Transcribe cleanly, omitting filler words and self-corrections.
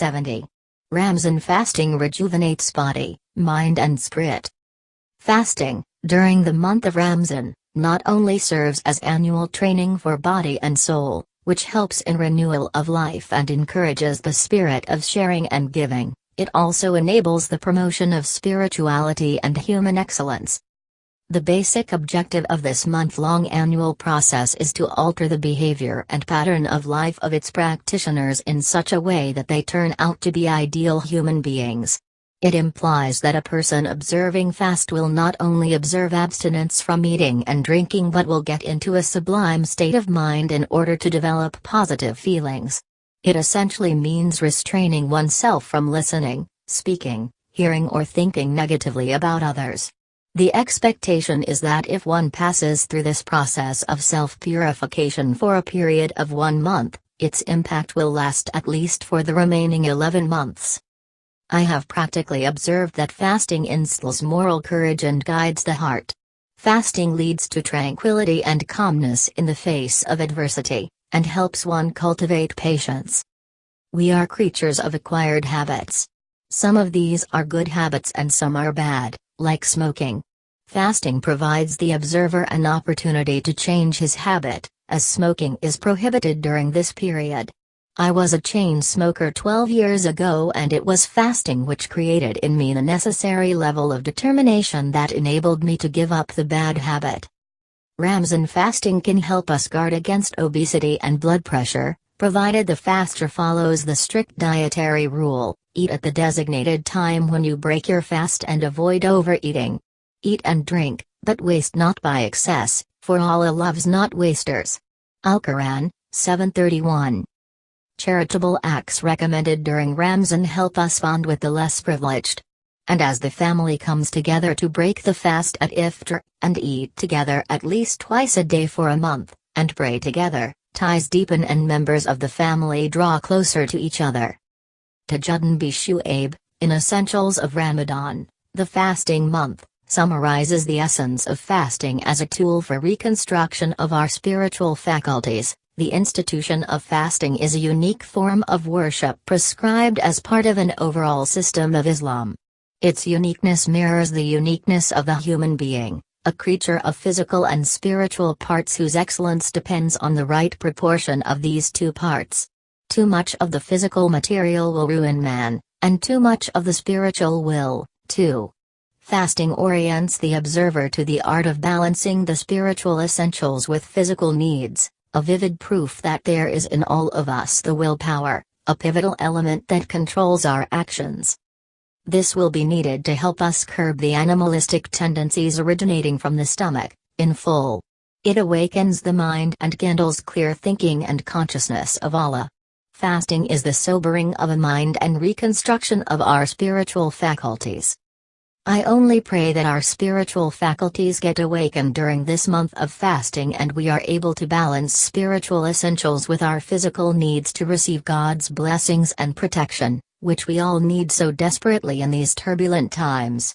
70. Ramzan fasting rejuvenates body, mind and spirit. Fasting, during the month of Ramzan, not only serves as annual training for body and soul, which helps in renewal of life and encourages the spirit of sharing and giving, it also enables the promotion of spirituality and human excellence. The basic objective of this month-long annual process is to alter the behavior and pattern of life of its practitioners in such a way that they turn out to be ideal human beings. It implies that a person observing fast will not only observe abstinence from eating and drinking but will get into a sublime state of mind in order to develop positive feelings. It essentially means restraining oneself from listening, speaking, hearing or thinking negatively about others. The expectation is that if one passes through this process of self-purification for a period of 1 month, its impact will last at least for the remaining 11 months. I have practically observed that fasting instills moral courage and guides the heart. Fasting leads to tranquility and calmness in the face of adversity, and helps one cultivate patience. We are creatures of acquired habits. Some of these are good habits and some are bad, like smoking. Fasting provides the observer an opportunity to change his habit, as smoking is prohibited during this period. I was a chain smoker 12 years ago and it was fasting which created in me the necessary level of determination that enabled me to give up the bad habit. Ramzan fasting can help us guard against obesity and blood pressure, provided the faster follows the strict dietary rule: eat at the designated time when you break your fast and avoid overeating. Eat and drink, but waste not by excess, for Allah loves not wasters. Al-Quran, 7:31. Charitable acts recommended during Ramzan help us bond with the less privileged. And as the family comes together to break the fast at iftar, and eat together at least twice a day for a month, and pray together, ties deepen and members of the family draw closer to each other. Tajuddin B. Shuaib, in Essentials of Ramadan, the fasting month, summarizes the essence of fasting as a tool for reconstruction of our spiritual faculties. The institution of fasting is a unique form of worship prescribed as part of an overall system of Islam. Its uniqueness mirrors the uniqueness of the human being, a creature of physical and spiritual parts whose excellence depends on the right proportion of these two parts. Too much of the physical material will ruin man, and too much of the spiritual will, too. Fasting orients the observer to the art of balancing the spiritual essentials with physical needs, a vivid proof that there is in all of us the willpower, a pivotal element that controls our actions. This will be needed to help us curb the animalistic tendencies originating from the stomach, in full. It awakens the mind and kindles clear thinking and consciousness of Allah. Fasting is the sobering of a mind and reconstruction of our spiritual faculties. I only pray that our spiritual faculties get awakened during this month of fasting and we are able to balance spiritual essentials with our physical needs to receive God's blessings and protection, which we all need so desperately in these turbulent times.